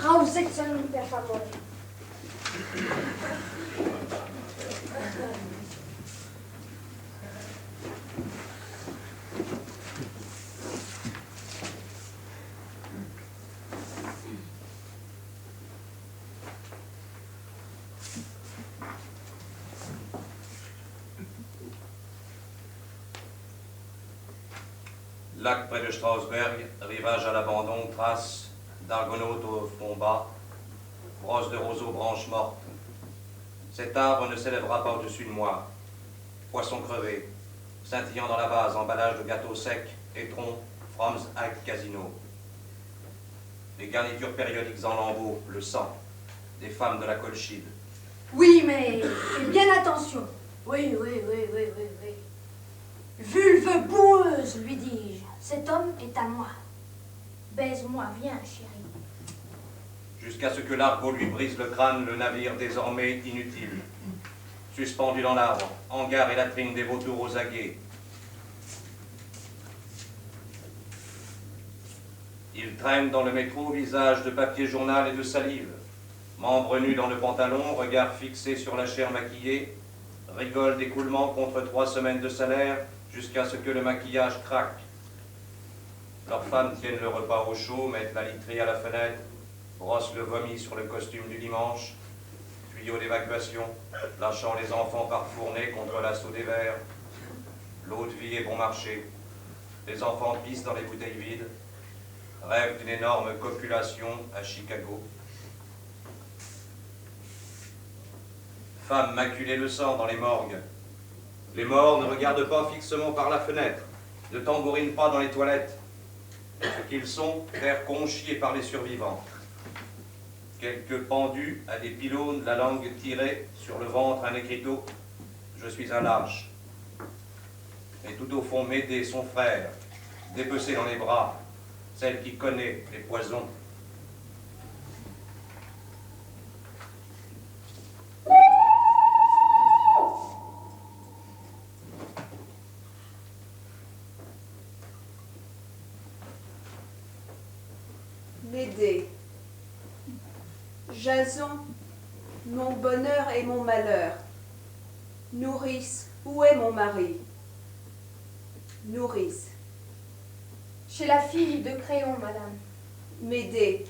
Raussetzung per favore. Lac près de Strasberg, rivage à l'abandon, traces d'argonautes au fond bas, brosse de roseaux, branches mortes. Cet arbre ne s'élèvera pas au-dessus de moi. Poisson crevé, scintillant dans la vase, emballage de gâteaux secs, étron, From's Hack Casino. Les garnitures périodiques en lambeaux, le sang, des femmes de la Colchide. Oui, mais fais bien attention. Oui. Vulve boueuse, lui dis-je. Cet homme est à moi. Baise-moi, viens, chérie. Jusqu'à ce que l'argot lui brise le crâne, le navire désormais inutile. Suspendu dans l'arbre, hangar et latrine des vautours aux aguets. Il traîne dans le métro, visage de papier journal et de salive. Membre nu dans le pantalon, regard fixé sur la chair maquillée, rigole d'écoulement contre 3 semaines de salaire jusqu'à ce que le maquillage craque. Leurs femmes tiennent le repas au chaud, mettent la literie à la fenêtre, brossent le vomi sur le costume du dimanche, tuyau d'évacuation, lâchant les enfants par fournée contre l'assaut des verres. L'eau de vie est bon marché. Les enfants pissent dans les bouteilles vides, rêvent d'une énorme copulation à Chicago. Femmes maculées de sang dans les morgues. Les morts ne regardent pas fixement par la fenêtre, ne tambourinent pas dans les toilettes. Ce qu'ils sont, terre conchiée par les survivants. Quelques pendus à des pylônes, la langue tirée, sur le ventre un écriteau. Je suis un lâche. Et tout au fond, Médée, son frère, dépecé dans les bras, celle qui connaît les poisons. Médée, Jason, mon bonheur et mon malheur. Nourrice, où est mon mari? Nourrice. Chez la fille de Créon, madame. Médée,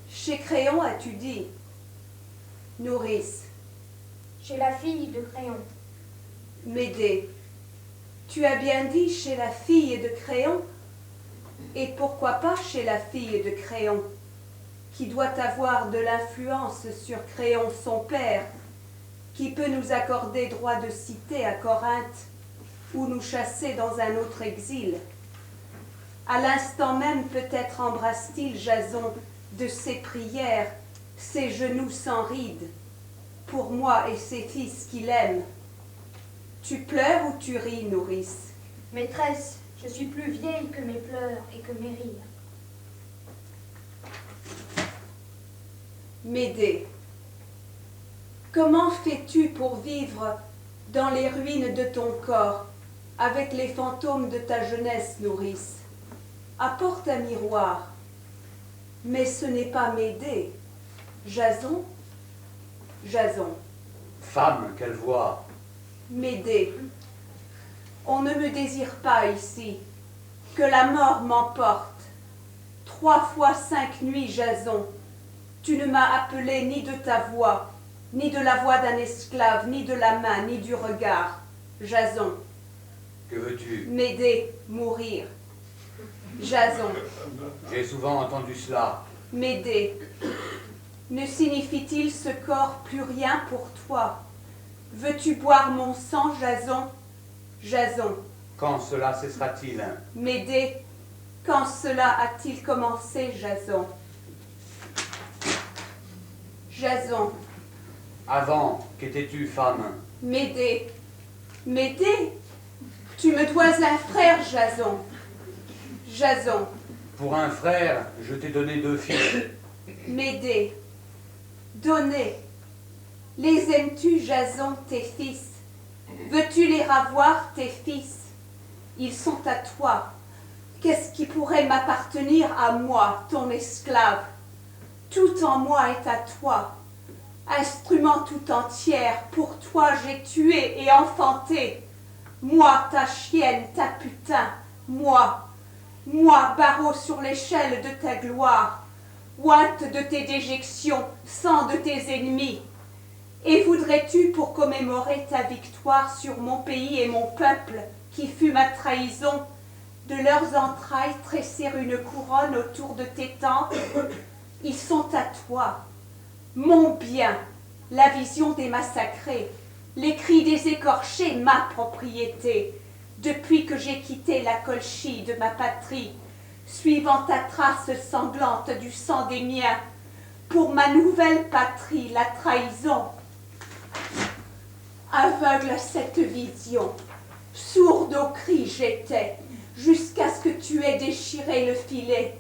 chez Créon as-tu dit? Nourrice. Chez la fille de Créon. Médée, tu as bien dit chez la fille de Créon? Et pourquoi pas chez la fille de Créon, qui doit avoir de l'influence sur Créon son père, qui peut nous accorder droit de cité à Corinthe ou nous chasser dans un autre exil. À l'instant même peut-être embrasse-t-il Jason de ses prières, ses genoux sans rides, pour moi et ses fils qu'il aime. Tu pleures ou tu ris, nourrice? Maîtresse, je suis plus vieille que mes pleurs et que mes rires. Médée, comment fais-tu pour vivre dans les ruines de ton corps avec les fantômes de ta jeunesse, nourrice? Apporte un miroir. Mais ce n'est pas Médée. Jason? Jason. Femme, quelle voix! Médée. On ne me désire pas ici. Que la mort m'emporte. 3 fois 5 nuits, Jason. Tu ne m'as appelé ni de ta voix, ni de la voix d'un esclave, ni de la main, ni du regard. Jason. Que veux-tu? Médée, mourir. Jason. J'ai souvent entendu cela. Médée. Ne signifie-t-il ce corps plus rien pour toi? Veux-tu boire mon sang, Jason? Jason. Quand cela cessera-t-il? Médée. Quand cela a-t-il commencé, Jason? Jason. Avant, qu'étais-tu, femme? Médée. Médée. Tu me dois un frère, Jason. Jason. Pour un frère, je t'ai donné 2 fils. Médée. Donner. Les aimes-tu, Jason, tes fils? Veux-tu les ravoir, tes fils? Ils sont à toi. Qu'est-ce qui pourrait m'appartenir à moi, ton esclave? Tout en moi est à toi. Instrument tout entière, pour toi j'ai tué et enfanté. Moi, ta chienne, ta putain, moi, barreau sur l'échelle de ta gloire, ointe de tes déjections, sang de tes ennemis. Et voudrais-tu, pour commémorer ta victoire sur mon pays et mon peuple, qui fut ma trahison, de leurs entrailles tresser une couronne autour de tes tempes? Ils sont à toi. Mon bien, la vision des massacrés, les cris des écorchés, ma propriété, depuis que j'ai quitté la Colchie de ma patrie, suivant ta trace sanglante du sang des miens, pour ma nouvelle patrie, la trahison. Aveugle à cette vision, sourde aux cris j'étais, jusqu'à ce que tu aies déchiré le filet,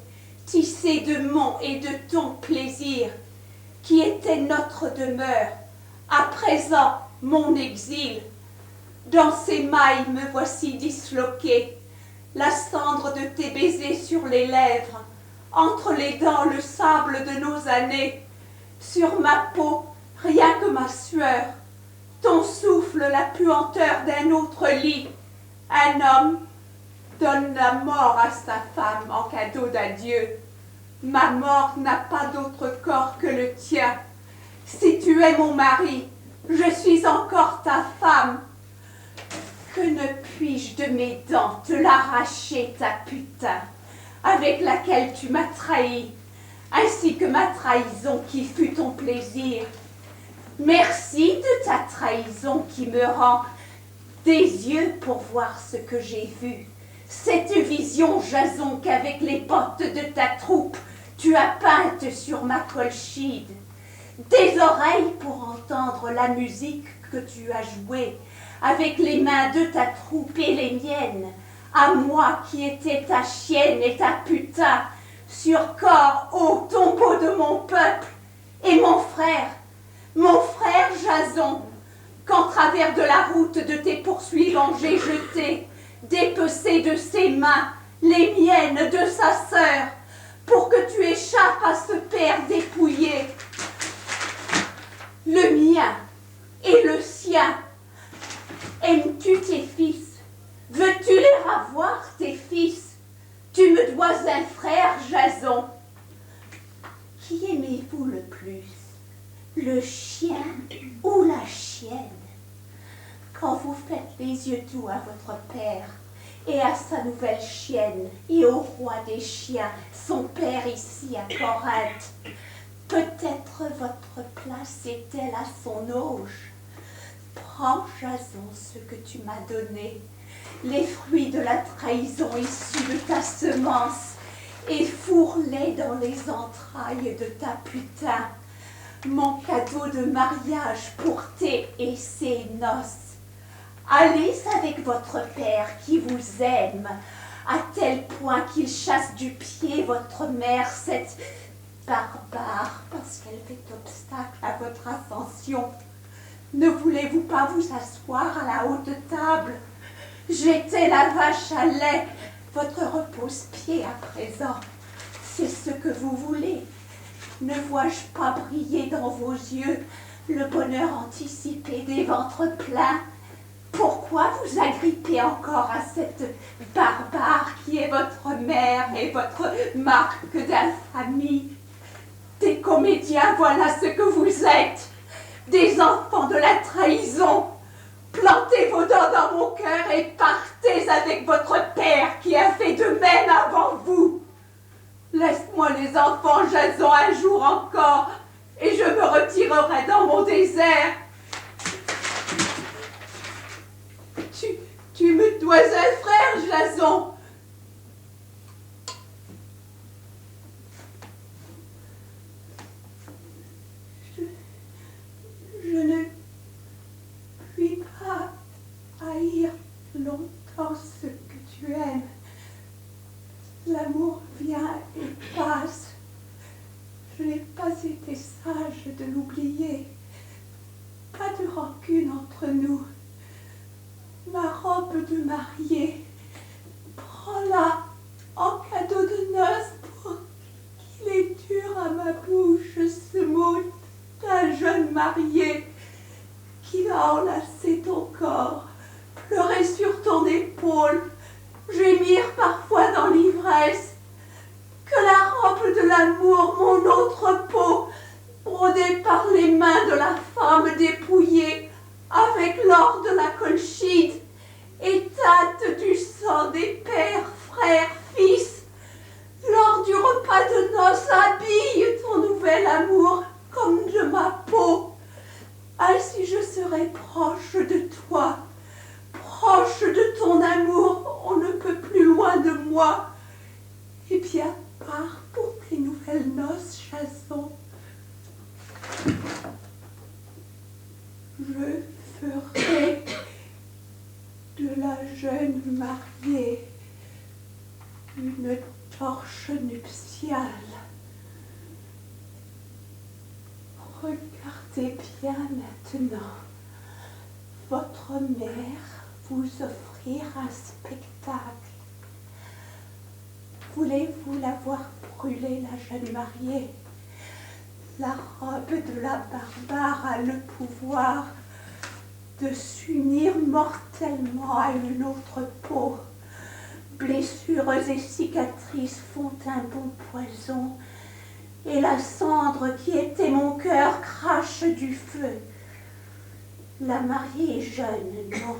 tissé de mon et de ton plaisir, qui était notre demeure, à présent mon exil. Dans ces mailles me voici disloqué, la cendre de tes baisers sur les lèvres, entre les dents le sable de nos années, sur ma peau rien que ma sueur, ton souffle la puanteur d'un autre lit. Un homme donne la mort à sa femme en cadeau d'adieu. Ma mort n'a pas d'autre corps que le tien. Si tu es mon mari, je suis encore ta femme. Que ne puis-je de mes dents te l'arracher, ta putain, avec laquelle tu m'as trahi, ainsi que ma trahison qui fut ton plaisir. Merci de ta trahison qui me rend des yeux pour voir ce que j'ai vu. Cette vision, Jason, qu'avec les bottes de ta troupe, tu as peinte sur ma colchide. Des oreilles pour entendre la musique que tu as jouée, avec les mains de ta troupe et les miennes, à moi qui étais ta chienne et ta putain, sur corps au tombeau de mon peuple, et mon frère Jason, qu'en travers de la route de tes poursuivants j'ai jeté, dépecé de ses mains, les miennes de sa sœur, pour que tu échappes à ce père dépouillé. Le mien et le sien. Aimes-tu tes fils? Veux-tu les ravoir, tes fils? Tu me dois un frère, Jason. Qui aimez-vous le plus? Le chien ou la chienne? Quand vous faites les yeux doux à votre père et à sa nouvelle chienne et au roi des chiens, son père ici à Corinthe, Peut-être votre place est-elle à son auge. Prends, Jason, ce que tu m'as donné, les fruits de la trahison issus de ta semence, et fourre-les dans les entrailles de ta putain. Mon cadeau de mariage pour tes et ses noces. Allez avec votre père qui vous aime, à tel point qu'il chasse du pied votre mère, cette barbare, parce qu'elle fait obstacle à votre ascension. Ne voulez-vous pas vous asseoir à la haute table? Jetez la vache à lait, votre repose-pied à présent. C'est ce que vous voulez. Ne vois-je pas briller dans vos yeux le bonheur anticipé des ventres pleins? Pourquoi vous agrippez encore à cette barbare qui est votre mère et votre marque d'infamie? Des comédiens, voilà ce que vous êtes, des enfants de la trahison. Plantez vos dents dans mon cœur et partez avec votre père qui a fait de même avant vous. Laisse-moi les enfants, Jason, un jour encore, et je me retirerai dans mon désert. Tu me dois un frère, Jason. Je ne puis pas haïr longtemps ce que tu aimes. L'amour vient et passe. Je n'ai pas été sage de l'oublier. Pas de rancune entre nous. Ma robe de mariée, prends-la en cadeau de noces pour qu'il est dur à ma bouche ce mot d'un jeune marié qui va enlacer ton corps, pleurer sur ton épaule, gémir parfois dans l'ivresse. Que la robe de l'amour, mon autre peau, brodée par les mains de la femme dépouillée, avec l'or de la colchide, éteinte du sang des pères, frères, fils, lors du repas de noces, habille ton nouvel amour comme de ma peau. Ainsi je serai proche de toi, proche de ton amour, on ne peut plus loin de moi. Eh bien, pars pour tes nouvelles noces, Jason. Je ferai de la jeune mariée une torche nuptiale. Regardez bien maintenant. Votre mère vous offrir un spectacle. Voulez-vous la voir brûler, la jeune mariée? La robe de la barbare a le pouvoir de s'unir mortellement à une autre peau. Blessures et cicatrices font un bon poison, et la cendre qui était mon cœur crache du feu. La mariée est jeune, non,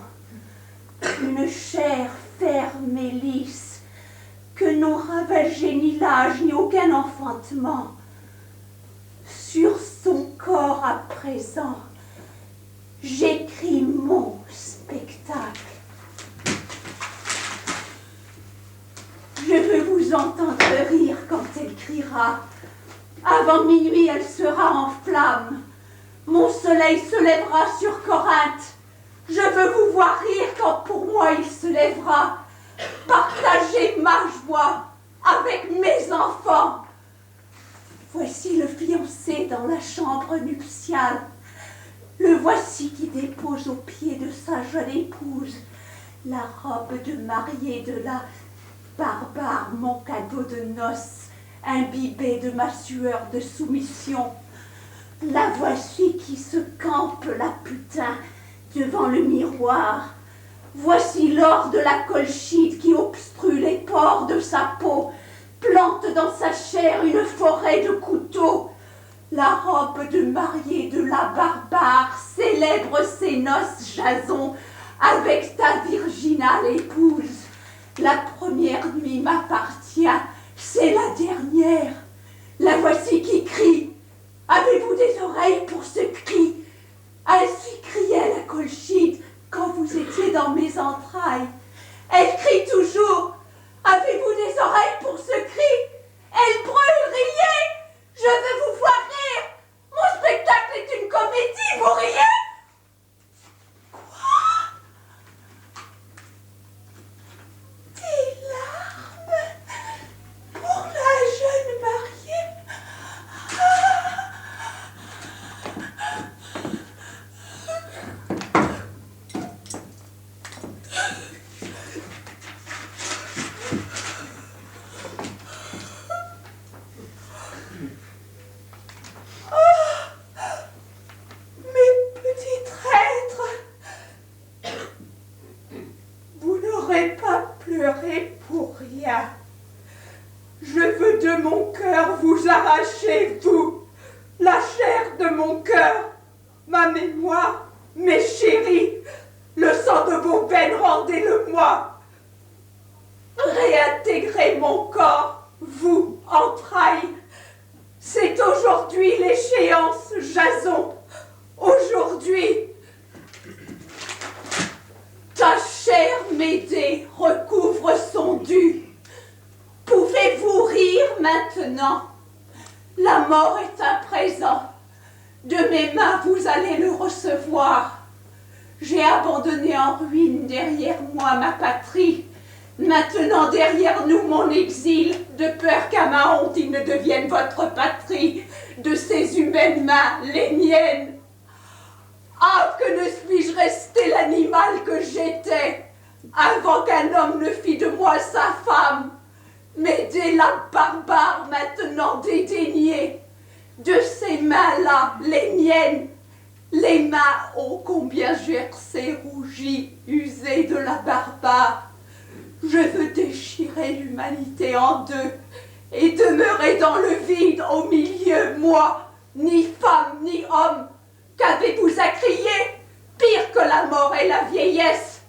une chair ferme et lisse, que n'ont ravagé ni l'âge ni aucun enfantement. Sur son corps à présent, j'écris mon spectacle. Je veux vous entendre rire quand elle criera. Avant minuit, elle sera en flammes. Mon soleil se lèvera sur Corinthe. Je veux vous voir rire quand pour moi il se lèvera. Partager ma joie avec mes enfants. Voici le fiancé dans la chambre nuptiale. Le voici qui dépose aux pieds de sa jeune épouse la robe de mariée de la barbare, mon cadeau de noces, imbibé de ma sueur de soumission. La voici qui se campe, la putain, devant le miroir. Voici l'or de la colchide qui obstrue les pores de sa peau, plante dans sa chair une forêt de couteaux. La robe de mariée de la barbare célèbre ses noces, Jason, avec ta virginale épouse. La première nuit m'appartient, c'est la dernière. La voici qui crie, des oreilles pour ce cri? Ainsi criait la Colchide quand vous étiez dans mes entrailles. Elle crie toujours. Avez-vous des oreilles pour ce cri? Elle brûle, riez! Je veux vous voir rire! Mon spectacle est une comédie, vous riez? Quoi? Des larmes pour la jeune mariée? Mes petits traîtres, vous n'aurez pas pleuré pour rien. Je veux de mon cœur vous arracher, vous, la chair de mon cœur, ma mémoire, mes chéris, le sang de vos veines, rendez-le-moi. Réintégrez mon corps, vous, entrailles. C'est aujourd'hui l'échéance, Jason. Aujourd'hui, ta chair, Médée, recouvre son dû. Pouvez-vous rire maintenant? La mort est un présent. De mes mains, vous allez le recevoir. J'ai abandonné en ruine derrière moi ma patrie. Maintenant derrière nous mon exil, de peur qu'à ma honte il ne devienne votre patrie. De ces humaines mains, les miennes. Ah, que ne suis-je resté l'animal que j'étais, avant qu'un homme ne fît de moi sa femme. Mais dès la barbare maintenant dédaignée, de ces mains-là, les miennes, les mains, ô combien gercées, rougies, usées de la barbare, je veux déchirer l'humanité en deux et demeurer dans le vide au milieu, moi, ni femme ni homme. Qu'avez-vous à crier? Pire que la mort et la vieillesse.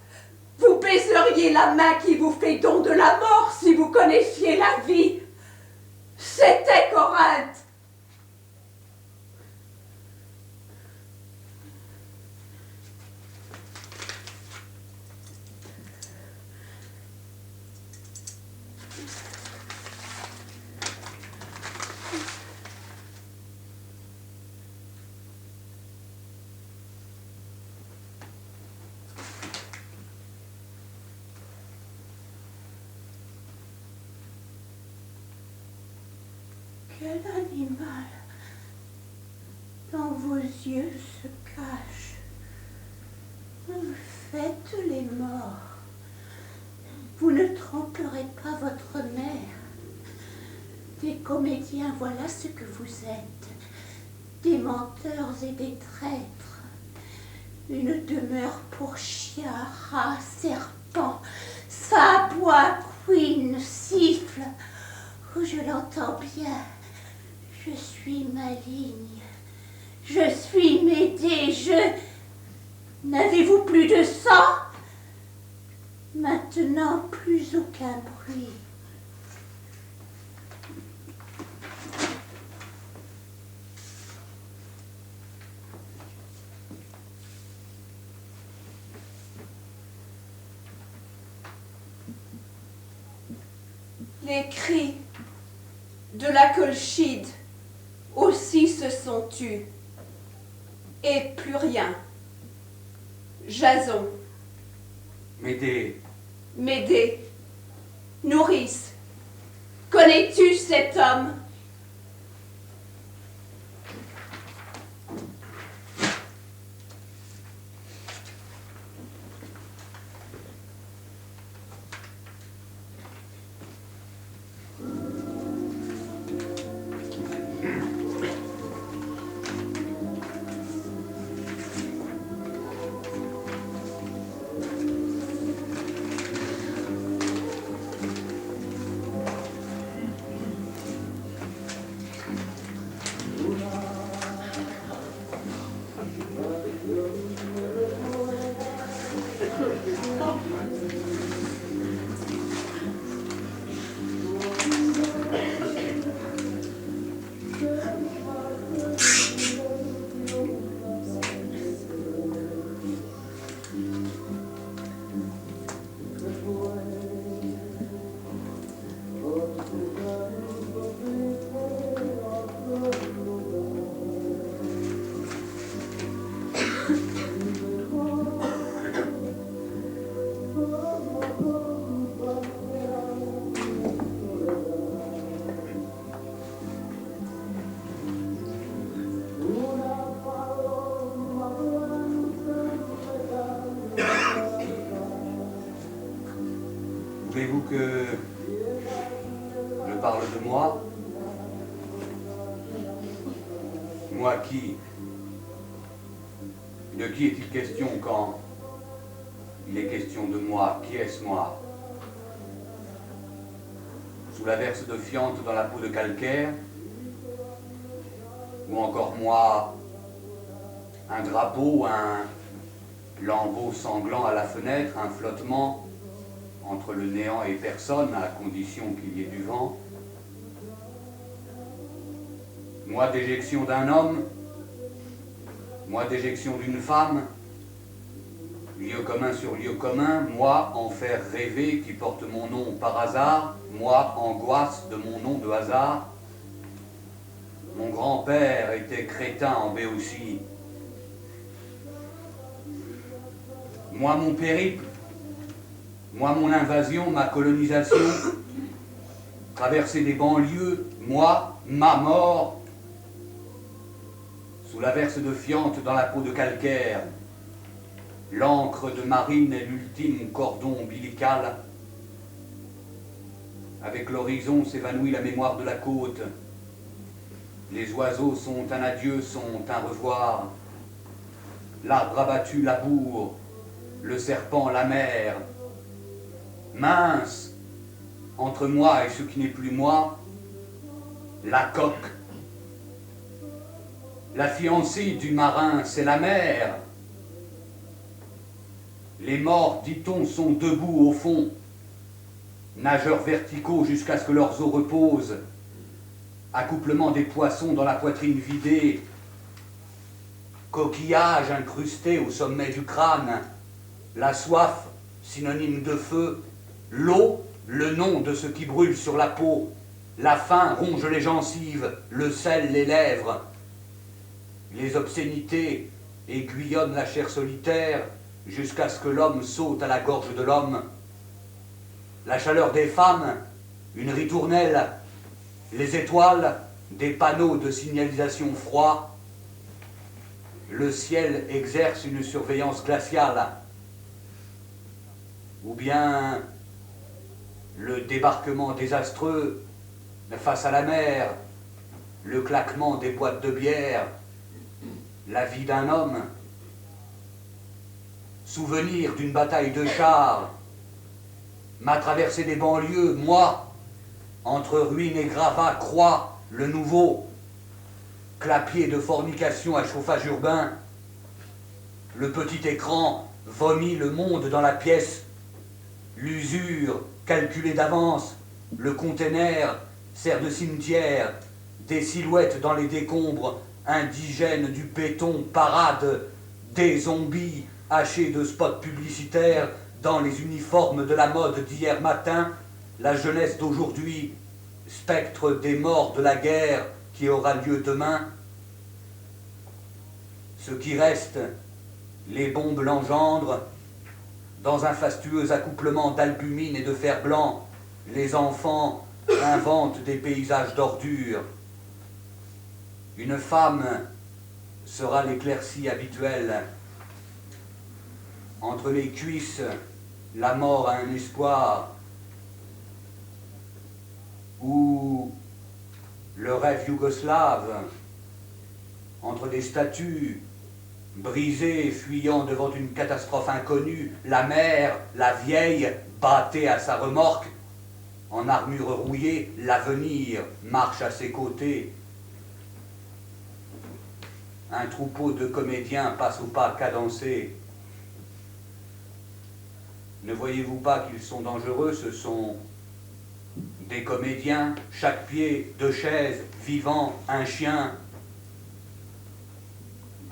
Vous baiseriez la main qui vous fait don de la mort si vous connaissiez la vie. C'était Corinthe. Quel animal dans vos yeux se cache? Faites les morts. Vous ne tromperez pas votre mère. Des comédiens, voilà ce que vous êtes. Des menteurs et des traîtres. Une demeure pour chien, rat, serpent. Ça aboie, couine, siffle. Oh, je l'entends bien. Je suis maligne, je suis Médée, N'avez-vous plus de sang? Maintenant, plus aucun bruit. Les cris de la Colchide aussi se sont tus, et plus rien. Jason. Médée. Médée. Nourrice. Connais-tu cet homme? Moi qui? De qui est-il question quand il est question de moi? Qui est-ce moi? Sous l'averse de fiente dans la peau de calcaire? Ou encore moi, un drapeau, un lambeau sanglant à la fenêtre, un flottement entre le néant et personne, à condition qu'il y ait du vent? Moi, déjection d'un homme, moi, déjection d'une femme, lieu commun sur lieu commun, moi, enfer rêvé qui porte mon nom par hasard, moi, angoisse de mon nom de hasard. Mon grand-père était crétin en Béotie. Moi, mon périple, moi, mon invasion, ma colonisation, traverser des banlieues, moi, ma mort, sous l'averse de fiente dans la peau de calcaire, l'encre de marine est l'ultime cordon ombilical. Avec l'horizon s'évanouit la mémoire de la côte. Les oiseaux sont un adieu, sont un revoir. L'arbre abattu laboure, le serpent la mer. Mince, entre moi et ce qui n'est plus moi, la coque. La fiancée du marin, c'est la mer. Les morts, dit-on, sont debout au fond, nageurs verticaux jusqu'à ce que leurs os reposent, accouplement des poissons dans la poitrine vidée, coquillages incrustés au sommet du crâne, la soif, synonyme de feu, l'eau, le nom de ce qui brûle sur la peau, la faim ronge les gencives, le sel les lèvres, les obscénités aiguillonnent la chair solitaire jusqu'à ce que l'homme saute à la gorge de l'homme. La chaleur des femmes, une ritournelle, les étoiles, des panneaux de signalisation froid. Le ciel exerce une surveillance glaciale. Ou bien le débarquement désastreux face à la mer, le claquement des boîtes de bière, la vie d'un homme, souvenir d'une bataille de chars, ma traversée des banlieues, moi, entre ruines et gravats, croix, le nouveau, clapier de fornication à chauffage urbain, le petit écran vomit le monde dans la pièce, l'usure calculée d'avance, le container sert de cimetière, des silhouettes dans les décombres, indigènes du béton, parade, des zombies hachés de spots publicitaires dans les uniformes de la mode d'hier matin, la jeunesse d'aujourd'hui, spectre des morts de la guerre qui aura lieu demain. Ce qui reste, les bombes l'engendrent, dans un fastueux accouplement d'albumine et de fer blanc, les enfants inventent des paysages d'ordures. Une femme sera l'éclaircie habituelle. Entre les cuisses, la mort a un espoir. Ou le rêve yougoslave, entre des statues brisées, fuyant devant une catastrophe inconnue, la mère, la vieille, battait à sa remorque. En armure rouillée, l'avenir marche à ses côtés. Un troupeau de comédiens passe au pas cadencé. Ne voyez-vous pas qu'ils sont dangereux? Ce sont des comédiens, chaque pied, 2 chaises, vivant, un chien.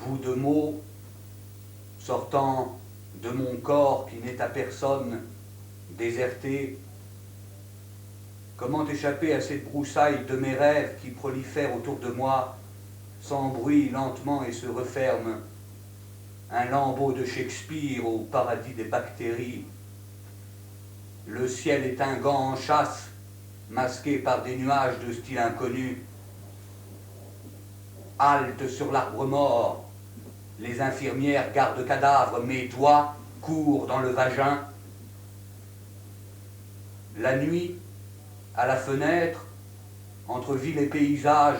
Bout de mots, sortant de mon corps qui n'est à personne, déserté. Comment échapper à cette broussaille de mes rêves qui prolifèrent autour de moi, sans bruit, lentement et se referme, un lambeau de Shakespeare au paradis des bactéries. Le ciel est un gant en chasse, masqué par des nuages de style inconnu. Halte sur l'arbre mort, les infirmières gardent cadavres, mes doigts courent dans le vagin. La nuit, à la fenêtre, entre ville et paysage,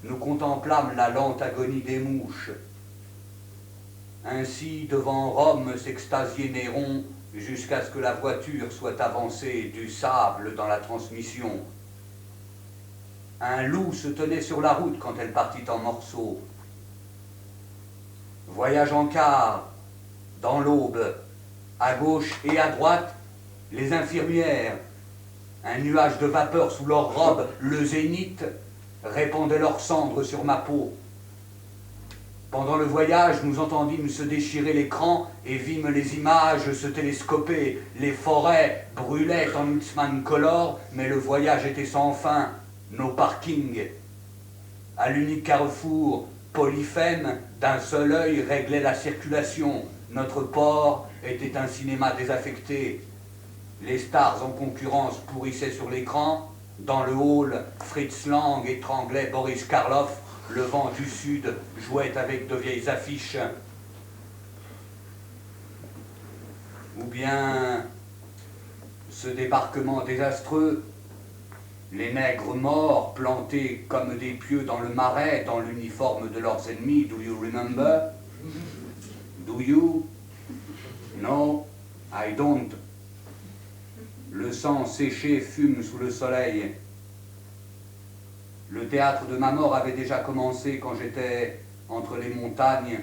nous contemplâmes la lente agonie des mouches. Ainsi, devant Rome s'extasiait Néron, jusqu'à ce que la voiture soit avancée du sable dans la transmission. Un loup se tenait sur la route quand elle partit en morceaux. Voyage en car, dans l'aube, à gauche et à droite, les infirmières. Un nuage de vapeur sous leurs robes, le zénith, répandait leurs cendres sur ma peau. Pendant le voyage, nous entendîmes se déchirer l'écran et vîmes les images se télescoper. Les forêts brûlaient en Eastman Color, mais le voyage était sans fin. Nos parkings. À l'unique carrefour, Polyphème, d'un seul œil, réglait la circulation. Notre port était un cinéma désaffecté. Les stars en concurrence pourrissaient sur l'écran. Dans le hall, Fritz Lang étranglait Boris Karloff. Le vent du sud jouait avec de vieilles affiches. Ou bien ce débarquement désastreux, les nègres morts plantés comme des pieux dans le marais, dans l'uniforme de leurs ennemis. Do you remember? Do you? No, I don't. Le sang séché fume sous le soleil. Le théâtre de ma mort avait déjà commencé quand j'étais entre les montagnes,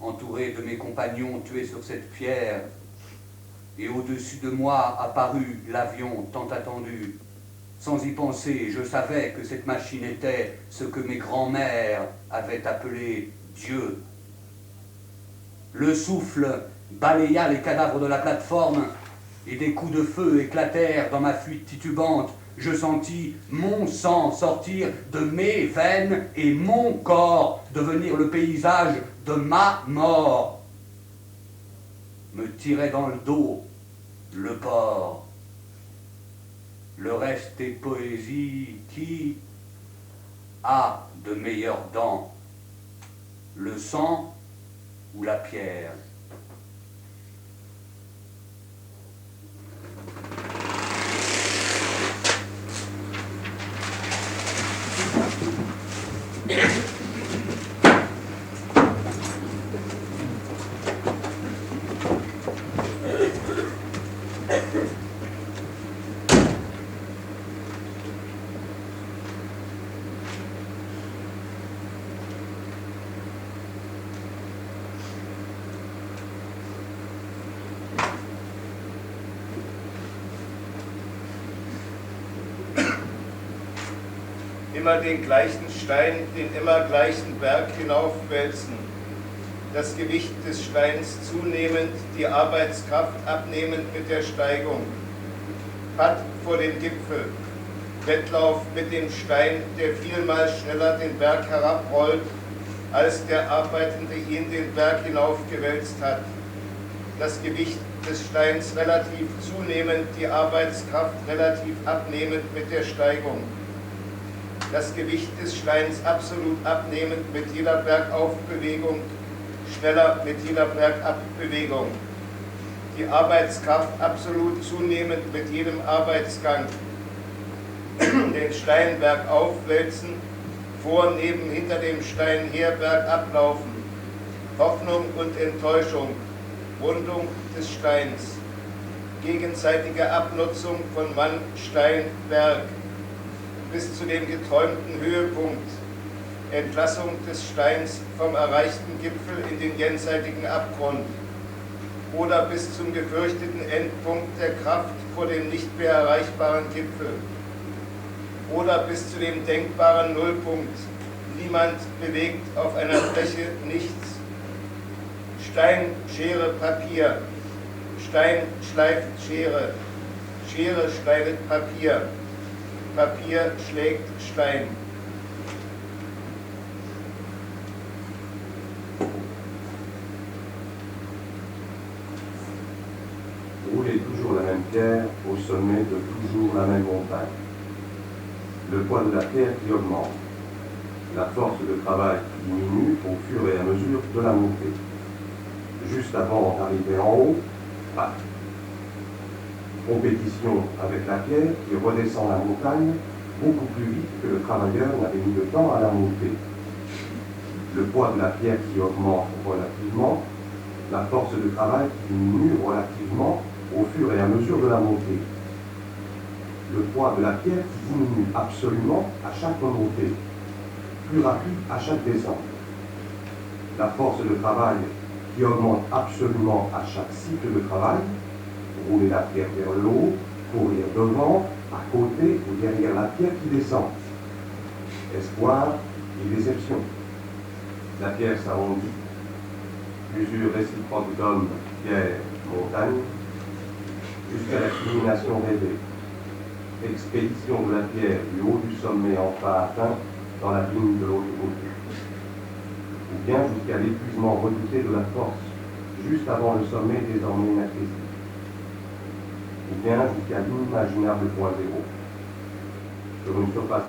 entouré de mes compagnons tués sur cette pierre. Et au-dessus de moi apparut l'avion tant attendu. Sans y penser, je savais que cette machine était ce que mes grands-mères avaient appelé Dieu. Le souffle balaya les cadavres de la plateforme et des coups de feu éclatèrent dans ma fuite titubante. Je sentis mon sang sortir de mes veines et mon corps devenir le paysage de ma mort. Me tirait dans le dos le porc. Le reste est poésie. Qui a de meilleures dents, le sang ou la pierre? Immer den gleichen Stein, den immer gleichen Berg hinaufwälzen. Das Gewicht des Steins zunehmend, die Arbeitskraft abnehmend mit der Steigung. Patt vor dem Gipfel, Wettlauf mit dem Stein, der vielmal schneller den Berg herabrollt, als der Arbeitende ihn den Berg hinaufgewälzt hat. Das Gewicht des Steins relativ zunehmend, die Arbeitskraft relativ abnehmend mit der Steigung. Das Gewicht des Steins absolut abnehmend mit jeder Bergaufbewegung, schneller mit jeder Bergabbewegung. Die Arbeitskraft absolut zunehmend mit jedem Arbeitsgang. Den Stein bergauf wälzen, vor, neben, hinter dem Stein her bergab laufen. Hoffnung und Enttäuschung, Rundung des Steins. Gegenseitige Abnutzung von Mann, Stein, Berg. Bis zu dem geträumten Höhepunkt, Entlassung des Steins vom erreichten Gipfel in den jenseitigen Abgrund oder bis zum gefürchteten Endpunkt der Kraft vor dem nicht mehr erreichbaren Gipfel oder bis zu dem denkbaren Nullpunkt, niemand bewegt auf einer Fläche nichts. Stein, Schere, Papier, Stein schleift Schere, Schere schneidet Papier. Papier schlägt Stein. Rouler toujours la même pierre au sommet de toujours la même montagne. Le poids de la pierre qui augmente. La force de travail qui diminue au fur et à mesure de la montée. Juste avant d'arriver en haut, pas. Compétition avec la pierre qui redescend la montagne beaucoup plus vite que le travailleur n'avait mis le temps à la monter. Le poids de la pierre qui augmente relativement, la force de travail qui diminue relativement au fur et à mesure de la montée. Le poids de la pierre qui diminue absolument à chaque montée, plus rapide à chaque descente. La force de travail qui augmente absolument à chaque cycle de travail, rouler la pierre vers le haut, courir devant, à côté ou derrière la pierre qui descend. Espoir et déception. La pierre s'arrondit, usure réciproque d'homme, pierre, montagne, jusqu'à la culmination rêvée. Expédition de la pierre du haut du sommet enfin atteint dans la ligne de l'autre côté. Ou bien jusqu'à l'épuisement redouté de la force, juste avant le sommet désormais inaccessible. Ou bien jusqu'à l'inimaginable point zéro, sur une surface